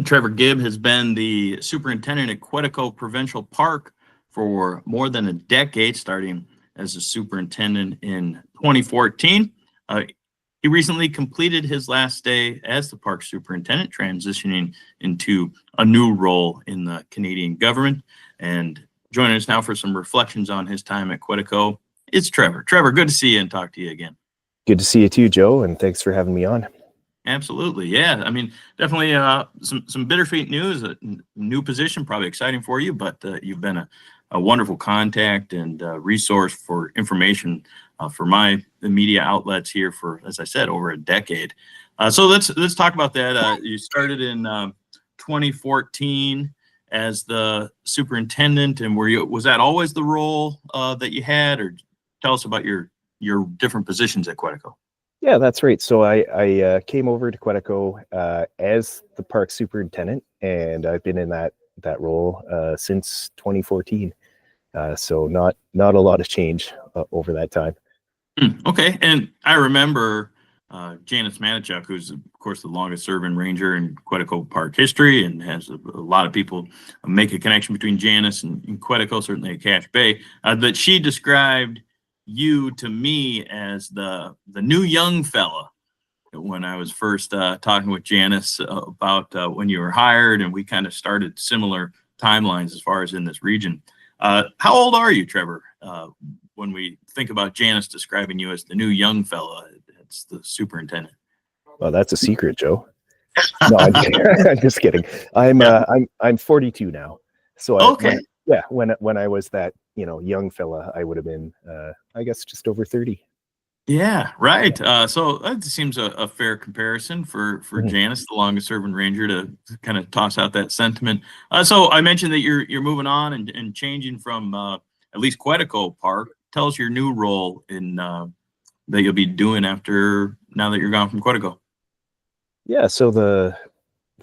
Trevor Gibb has been the superintendent at Quetico Provincial Park for more than a decade, starting as a superintendent in 2014. Uh, he recently completed his last day as the park superintendent, transitioning into a new role in the Canadian government. And joining us now for some reflections on his time at Quetico, it's Trevor. Trevor, good to see you and talk to you again. Good to see you too, Joe, and thanks for having me on. Absolutely. Yeah. I mean, definitely some bittersweet news, a new position, probably exciting for you, but you've been a wonderful contact and resource for information for the media outlets here for, as I said, over a decade. So let's talk about that. You started in 2014 as the superintendent, and was that always the role that you had, or tell us about your different positions at Quetico? Yeah, that's right. So I came over to Quetico as the park superintendent, and I've been in that role since 2014. So not a lot of change over that time. Okay, and I remember Janice Manichuk, who's of course the longest serving ranger in Quetico Park history, and has a lot of people make a connection between Janice and Quetico, certainly at Cache Bay. That she described you to me as the new young fella when I was first talking with Janice about when you were hired, and we kind of started similar timelines as far as in this region. How old are you, Trevor? When we think about Janice describing you as the new young fella, it's the superintendent. Well, that's a secret, Joe. No, I'm just kidding. I'm 42 now. So okay. When I was that young fella, I would have been I guess just over 30. Yeah, right. So that seems a fair comparison for Janice, the longest serving ranger, to kind of toss out that sentiment. So I mentioned that you're moving on and changing from at least Quetico Park. Tell us your new role in that you'll be doing now that you're gone from Quetico. Yeah, so the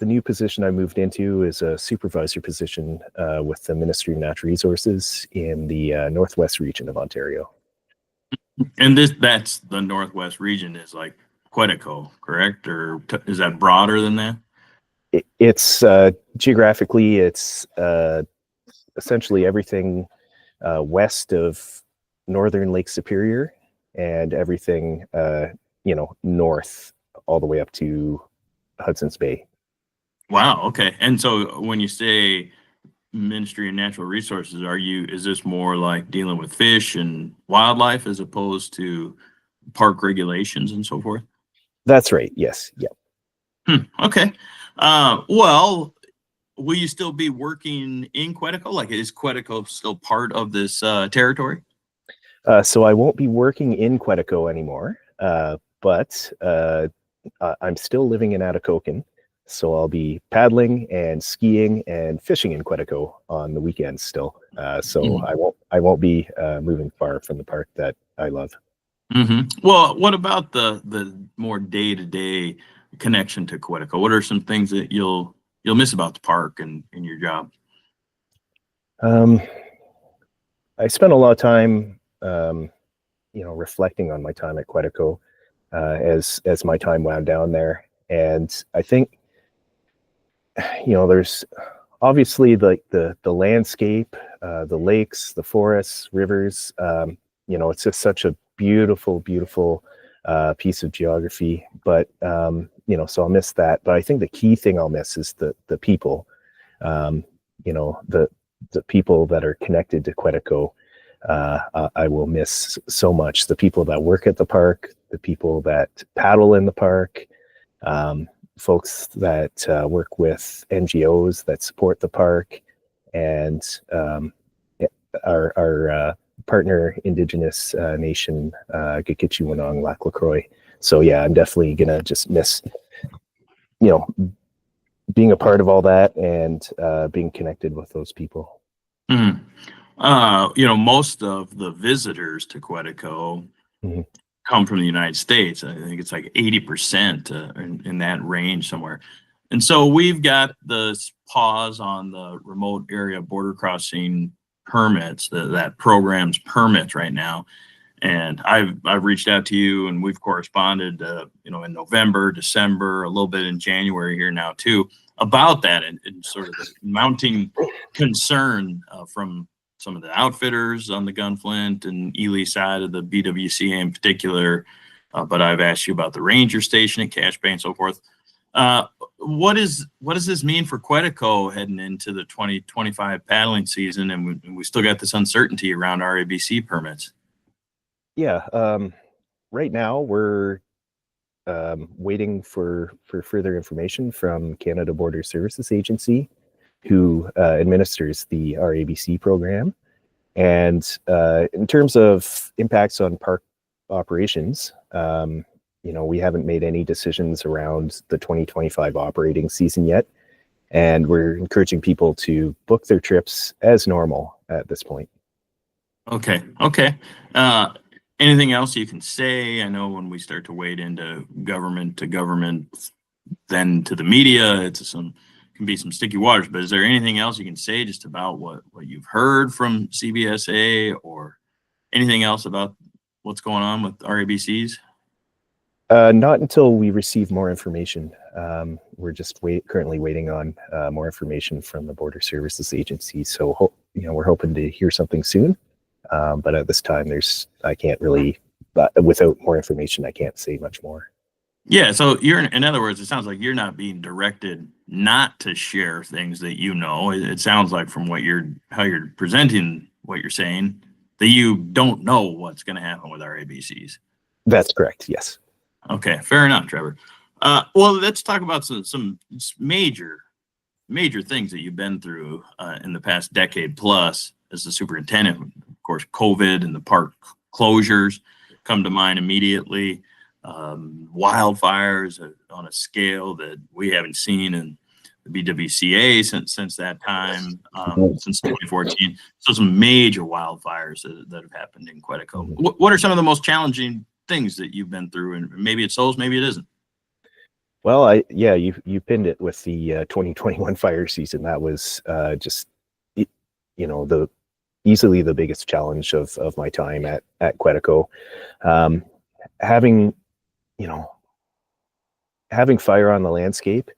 new position I moved into is a supervisor position with the Ministry of Natural Resources in the Northwest region of Ontario. And that's the Northwest region is like Quetico, correct? Or is that broader than that? It's geographically, it's essentially everything west of northern Lake Superior and everything, north all the way up to Hudson's Bay. Wow. Okay. And so when you say Ministry of Natural Resources, is this more like dealing with fish and wildlife as opposed to park regulations and so forth? That's right. Yes. Yeah. Okay. Well, will you still be working in Quetico? Like, is Quetico still part of this territory? So I won't be working in Quetico anymore, but I'm still living in Atikokan. So I'll be paddling and skiing and fishing in Quetico on the weekends still. I won't be moving far from the park that I love. Mm-hmm. Well, what about the more day-to-day connection to Quetico? What are some things that you'll miss about the park and in your job? I spent a lot of time, reflecting on my time at Quetico as my time wound down there, and I think, there's obviously the landscape, the lakes, the forests, rivers. It's just such a beautiful piece of geography. But so I'll miss that. But I think the key thing I'll miss is the people. The people that are connected to Quetico. I will miss so much. The people that work at the park, the people that paddle in the park. Folks that work with NGOs that support the park, and our partner Indigenous nation, Gkich'uwin'ang Laclacroix. So yeah, I'm definitely gonna just miss, being a part of all that and being connected with those people. Mm-hmm. Most of the visitors to Quetico come from the United States. I think it's like 80% in that range somewhere. And so we've got this pause on the remote area border crossing permits, that program's permits right now. And I've reached out to you, and we've corresponded, in November, December, a little bit in January here now too. about that and sort of the mounting concern from some of the outfitters on the Gunflint and Ely side of the BWCA in particular. But I've asked you about the ranger station at Cache Bay and so forth. What does this mean for Quetico heading into the 2025 paddling season? And we still got this uncertainty around RABC permits. Yeah, right now we're waiting for further information from Canada Border Services Agency, who administers the RABC program. And in terms of impacts on park operations, we haven't made any decisions around the 2025 operating season yet. And we're encouraging people to book their trips as normal at this point. Okay. Anything else you can say? I know when we start to wade into government to government, then to the media, can be some sticky waters. But is there anything else you can say just about what you've heard from CBSA or anything else about what's going on with RABCs? Not until we receive more information. We're just currently waiting on more information from the Border Services Agency. So we're hoping to hear something soon. But at this time, I can't really, without more information, I can't say much more. Yeah, so in other words, it sounds like you're not being directed not to share things that you know. It sounds like from how you're presenting what you're saying, that you don't know what's going to happen with our ABCs. That's correct, yes. Okay, fair enough, Trevor. Well, let's talk about some major things that you've been through in the past decade plus as the superintendent. Of course, COVID and the park closures come to mind immediately. Wildfires on a scale that we haven't seen in the BWCA since that time, since 2014. So some major wildfires that have happened in Quetico. What are some of the most challenging things that you've been through? And maybe it's those, maybe it isn't. Well, you pinned it with the 2021 fire season. That was easily the biggest challenge of my time at Quetico. Having fire on the landscape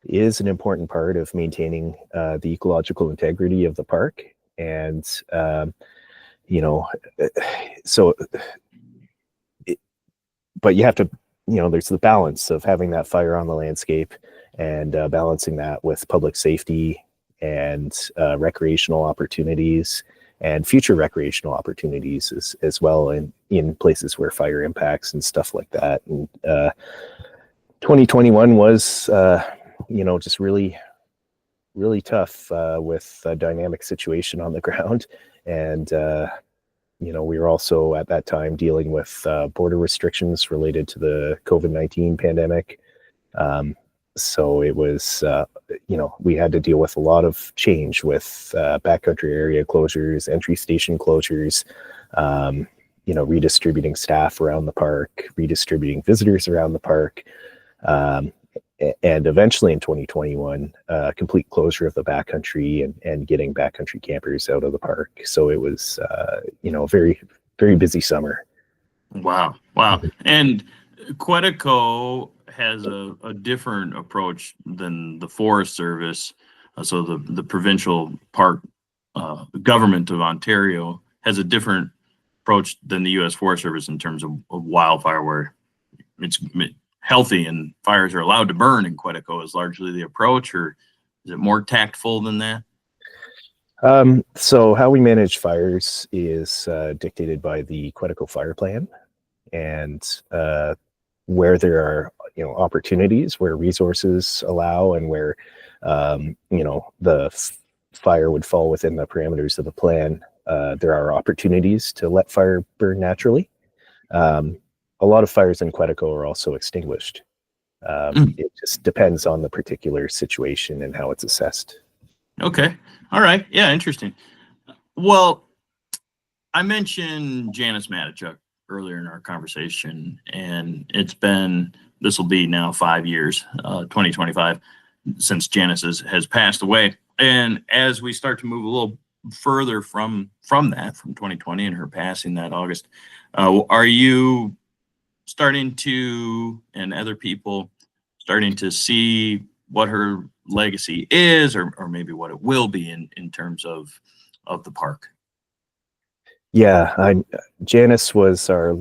is an important part of maintaining the ecological integrity of the park. And, but you have to, there's the balance of having that fire on the landscape and balancing that with public safety and recreational opportunities and future recreational opportunities as well in places where fire impacts and stuff like that. And 2021 was, just really, really tough with a dynamic situation on the ground. And, we were also at that time dealing with border restrictions related to the COVID-19 pandemic. So it was, we had to deal with a lot of change with backcountry area closures, entry station closures, redistributing staff around the park, redistributing visitors around the park. And eventually in 2021, complete closure of the backcountry and getting backcountry campers out of the park. So it was, very, very busy summer. Wow. And Quetico has a different approach than the Forest Service. So the provincial park government of Ontario has a different approach than the U.S. Forest Service in terms of wildfire, where it's healthy and fires are allowed to burn in Quetico is largely the approach, or is it more tactful than that? So how we manage fires is dictated by the Quetico Fire Plan, and where there are opportunities, where resources allow, and where the fire would fall within the parameters of the plan, there are opportunities to let fire burn naturally. A lot of fires in Quetico are also extinguished. It just depends on the particular situation and how it's assessed. Okay. All right. Yeah. Interesting. Well, I mentioned Janice Matichuk earlier in our conversation, and this will be now 5 years, 2025, since Janice has passed away. And as we start to move a little further from 2020 and her passing that August, are you starting to, and other people starting to see what her legacy is, or maybe what it will be in terms of the park. Yeah, Janice was our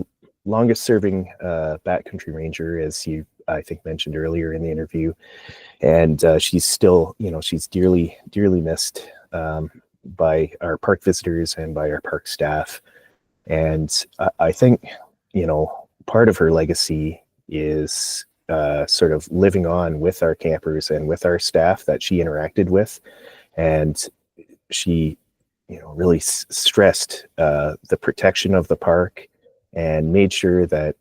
longest serving backcountry ranger, as you, I think, mentioned earlier in the interview. And she's still, she's dearly missed by our park visitors and by our park staff. And I think, part of her legacy is sort of living on with our campers and with our staff that she interacted with. And she, really stressed the protection of the park and made sure that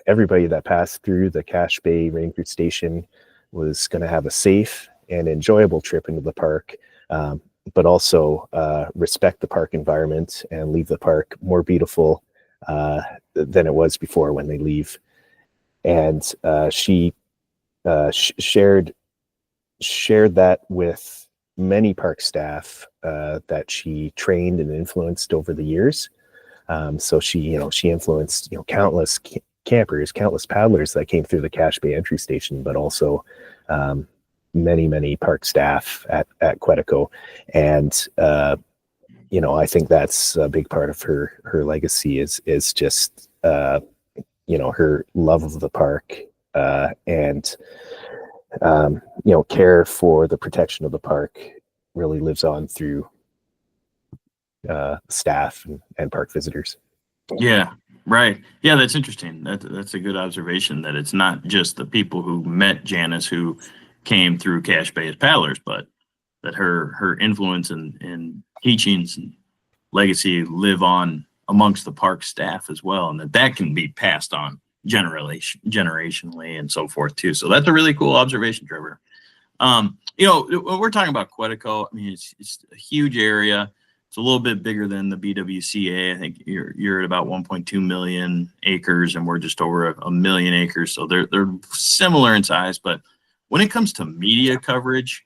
everybody that passed through the Cache Bay Ranger Station was going to have a safe and enjoyable trip into the park, but also respect the park environment and leave the park more beautiful than it was before when they leave. And she shared that with many park staff that she trained and influenced over the years. So she influenced, countless campers, countless paddlers that came through the Cache Bay entry station, but also many park staff at Quetico. And I think that's a big part of her legacy is just her love of the park and care for the protection of the park really lives on through staff and park visitors. Yeah, right. Yeah, that's interesting. That's a good observation, that it's not just the people who met Janice who came through Cache Bay as paddlers, but that her influence and teachings and legacy live on amongst the park staff as well, and that can be passed on generationally and so forth too. So that's a really cool observation, Trevor. When we're talking about Quetico, I mean, it's a huge area. It's a little bit bigger than the BWCA. I think you're at about 1.2 million acres, and we're just over a million acres. So they're similar in size, but when it comes to media coverage,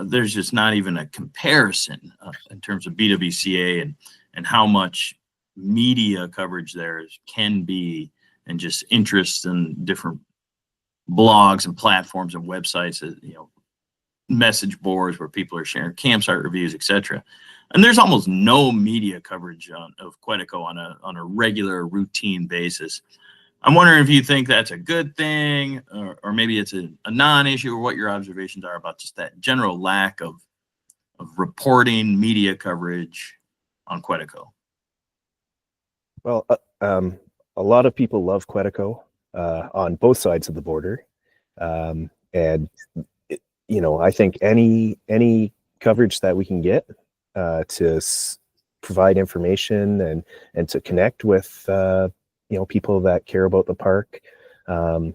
there's just not even a comparison in terms of BWCA and how much media coverage there can be, and just interest in different blogs and platforms and websites, message boards where people are sharing campsite reviews, etc. And there's almost no media coverage of Quetico on a regular routine basis. I'm wondering if you think that's a good thing, or maybe it's a non-issue, or what your observations are about just that general lack of reporting media coverage on Quetico. Well, a lot of people love Quetico on both sides of the border. And I think any coverage that we can get to provide information and to connect with people that care about the park, in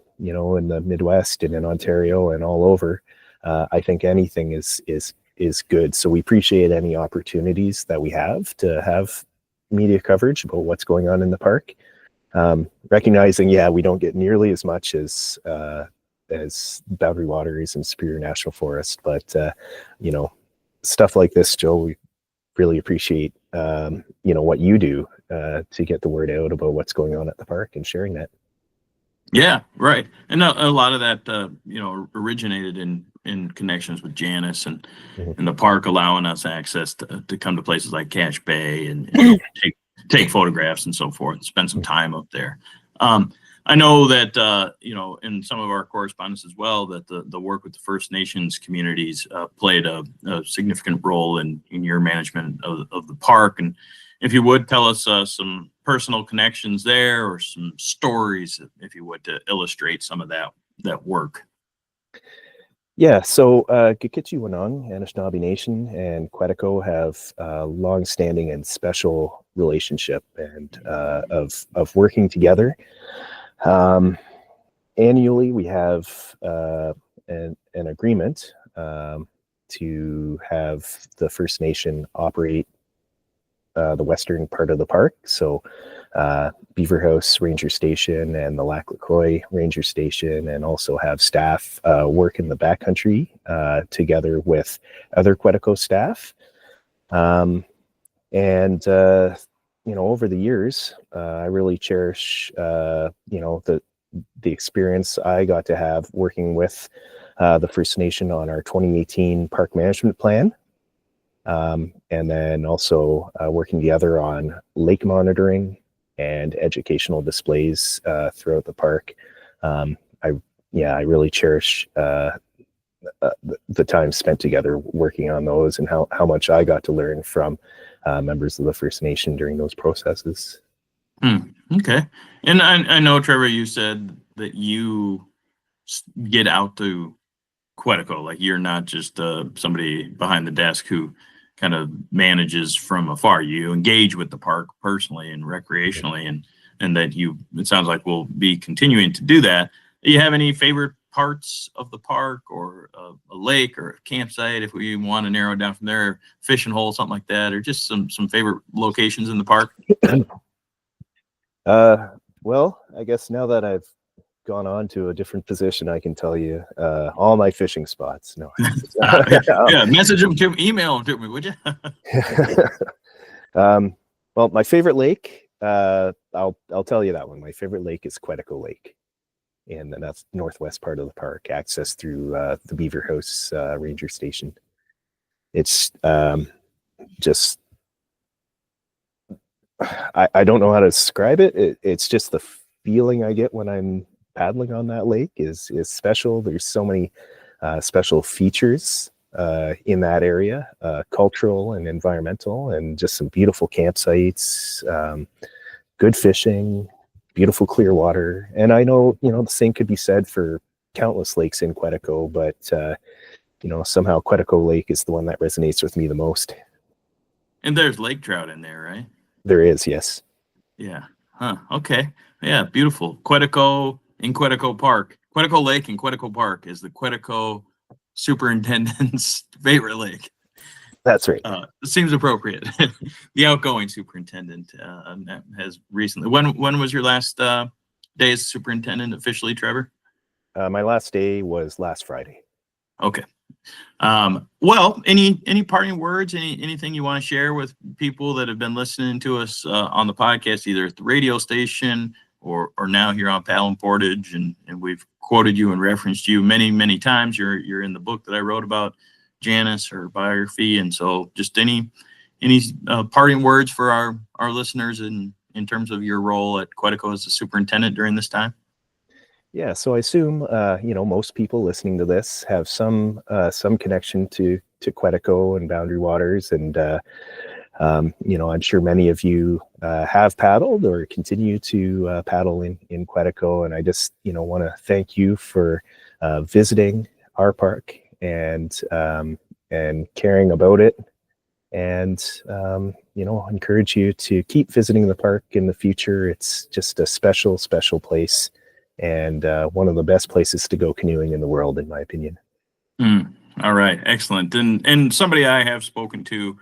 the Midwest and in Ontario and all over, I think anything is good. So we appreciate any opportunities that we have to have media coverage about what's going on in the park. Recognizing, we don't get nearly as much as Boundary Waters and Superior National Forest, but stuff like this, Joe, we really appreciate what you do to get the word out about what's going on at the park and sharing that. Yeah, right. And a lot of that originated in connections with Janice and the park allowing us access to come to places like Cache Bay and take photographs and so forth, spend some time up there. I know that in some of our correspondence as well, that the work with the First Nations communities played a significant role in your management of the park. And if you would tell us some personal connections there, or some stories, if you would, to illustrate some of that work. Yeah, so Gitchagwiwānung, Anishinaabe Nation, and Quetico have a long-standing and special relationship and of working together. Annually, we have an agreement to have the First Nation operate the western part of the park. So Beaver House Ranger Station and the Lac La Croix Ranger Station, and also have staff work in the backcountry together with other Quetico staff. Over the years, I really cherish, the experience I got to have working with the First Nation on our 2018 park management plan. And then also working together on lake monitoring and educational displays throughout the park. I really cherish the time spent together working on those, and how much I got to learn from members of the First Nation during those processes. Okay. And I know, Trevor, you said that you get out to Quetico, like you're not just somebody behind the desk who kind of manages from afar. You engage with the park personally and recreationally, and that it sounds like we'll be continuing to do that. Do you have any favorite parts of the park, or a lake or a campsite, if we want to narrow it down from there, fishing hole, something like that, or just some favorite locations in the park? Well, I guess now that I've gone on to a different position, I can tell you all my fishing spots. No. Yeah, message them to email them to me, would you? Well, my favorite lake, I'll tell you that one. My favorite lake is Quetico Lake, and that's northwest part of the park, access through the Beaver House Ranger Station. It's just, I don't know how to describe it. It's just the feeling I get when I'm paddling on that lake is special. There's so many special features in that area, cultural and environmental, and just some beautiful campsites, good fishing, beautiful clear water. And I know, the same could be said for countless lakes in Quetico, but somehow Quetico Lake is the one that resonates with me the most. And there's lake trout in there, right? There is, yes. Yeah. Huh. Okay. Yeah. Beautiful. Quetico in Quetico Park. Quetico Lake in Quetico Park is the Quetico Superintendent's favorite lake. That's right. Seems appropriate. The outgoing superintendent has recently. When was your last day as superintendent officially, Trevor? My last day was last Friday. Okay. Well, any parting words, anything you want to share with people that have been listening to us on the podcast, either at the radio station or now here on Paddle and Portage, and we've quoted you and referenced you many times. You're in the book that I wrote about Janice, her biography, and so just any parting words for our listeners in terms of your role at Quetico as the superintendent during this time? Yeah, so I assume most people listening to this have some connection to Quetico and Boundary Waters, and I'm sure many of you have paddled or continue to paddle in Quetico, and I just want to thank you for visiting our park and caring about it, and encourage you to keep visiting the park in the future. It's just a special place, and one of the best places to go canoeing in the world, in my opinion. All right, excellent. And somebody I have spoken to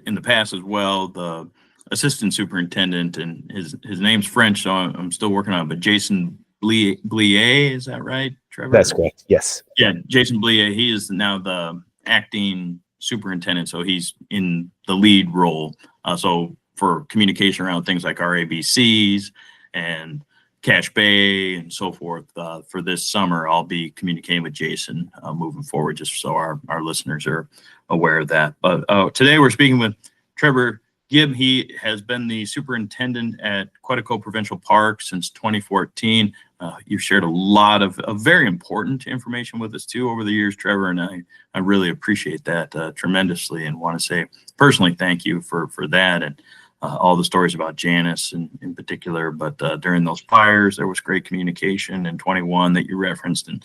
in the past as well, the assistant superintendent, and his name's French, so I'm still working on it, but Jason Blier, is that right, Trevor? That's correct, yes. Yeah, Jason Blier, he is now the acting superintendent, so he's in the lead role. So for communication around things like RABCs and Cache Bay and so forth, for this summer, I'll be communicating with Jason moving forward, just so our listeners are aware of that. But today we're speaking with Trevor Gibb. He has been the superintendent at Quetico Provincial Park since 2014. You've shared a lot of very important information with us too over the years, Trevor, and I really appreciate that tremendously, and want to say personally thank you for that, and all the stories about Janice in particular. But during those fires, there was great communication in 21 that you referenced, and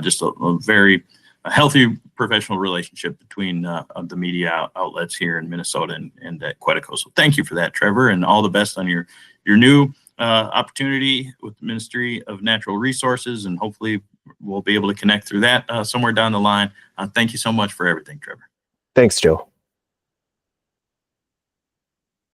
just a very healthy professional relationship between the media outlets here in Minnesota and at Quetico. So thank you for that, Trevor, and all the best on your new opportunity with the Ministry of Natural Resources, and hopefully we'll be able to connect through that somewhere down the line. Thank you so much for everything, Trevor. Thanks, Joe.